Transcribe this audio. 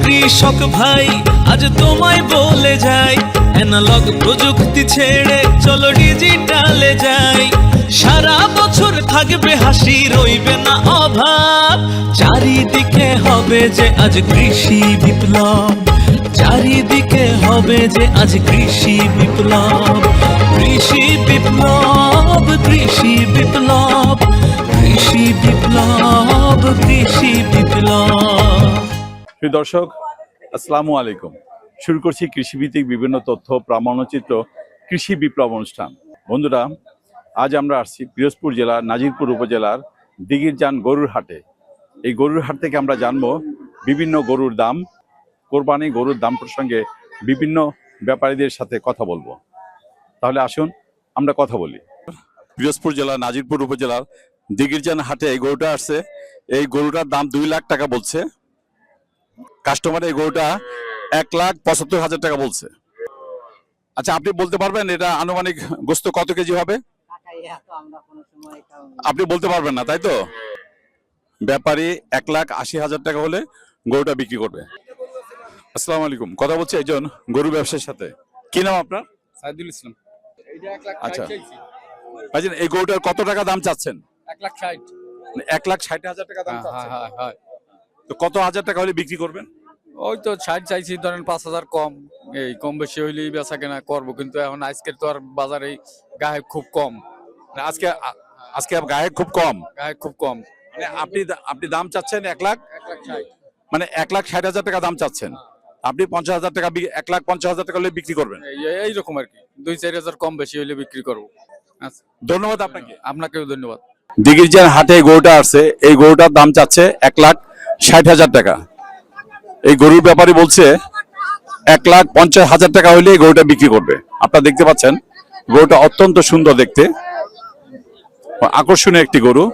কৃষক ভাই আজ তোমায় বলে যাই, অ্যানালগ প্রযুক্তি ছেড়ে চলো ডিজিটালে যাই। সারা বছর থাকবে হাসি, রইবে না অভাব, চারিদিকে হবে যে আজ কৃষি বিপ্লব, চারিদিকে হবে যে আজ কৃষি বিপ্লব। কৃষি বিপ্লব, কৃষি বিপ্লব, কৃষি বিপ্লব, কৃষি বিপ্লব। প্রিয় দর্শক, আসসালামু আলাইকুম। শুরু করছি কৃষিভিত্তিক বিভিন্ন তথ্য প্রামাণ্যচিত্র কৃষি বিপ্লব অনুষ্ঠান। বন্ধুরা, আজ আমরা আসছি পিরোজপুর জেলার নাজিরপুর উপজেলার দিঘিরজান গরুর হাটে। এই গরুর হাট থেকে আমরা জানবো বিভিন্ন গরুর দাম, কোরবানি গরুর দাম প্রসঙ্গে বিভিন্ন ব্যাপারীদের সাথে কথা বলবো। তাহলে আসুন আমরা কথা বলি। পিরোজপুর জেলার নাজিরপুর উপজেলার দিঘিরজান হাটে এই গরুটা আসছে। এই গরুটার দাম 2 লাখ টাকা বলছে কাস্টমার। এই গরুটা 1,75,000 টাকা বলছে। আচ্ছা, আপনি বলতে পারবেন এটা আনুমানিক গোস্ত কত কেজি হবে? আপনি বলতে পারবেন না, তাই তো? ব্যাপারী 1,80,000 টাকা হলে গরুটা বিক্রি করবে। আসসালামু আলাইকুম, কথা বলছি একজন গরু ব্যবসায়ীর সাথে। কি নাম আপনার? সাইদুল ইসলাম। আচ্ছা ভাইজান, এই গরুটার কত টাকা দাম চাচ্ছেন? 1,60,000। 1,60,000 টাকা দাম চাচ্ছেন। তো কত হাজার টাকা হলে বিক্রি করবেন? ওই তো 60 চাইছি, ধরেন 5,000 কম, এই কম বেশি হইলেই বেচা কেনা করবো। কিন্তু এখন আজকের তো আর বাজারে গায়ে খুব কম। আজকে আজকে গায়ে খুব কম। গায়ে খুব কম। মানে আপনি দাম চাচ্ছেন 1 লাখ, 1,60,000। মানে 1,60,000 টাকা দাম চাচ্ছেন। আপনি 50,000 টাকা, 1,50,000 টাকা হলে বিক্রি করবেন। এইরকম আর কি, 2-4,000 কম বেশি হইলে বিক্রি করবো। আচ্ছা, ধন্যবাদ আপনাকে। আপনাকেও ধন্যবাদ। দিঘিরজান হাটে গরুটা আসছে। এই গরুটার দাম চাচ্ছে 1,60,000 টাকা। এই গরুর ব্যাপারী বলছে 1,50,000 টাকা হলে এই গরুটা বিক্রি করবে। আপনারা দেখতে পাচ্ছেন গরুটা অত্যন্ত সুন্দর দেখতে, আকর্ষণীয় একটি গরু।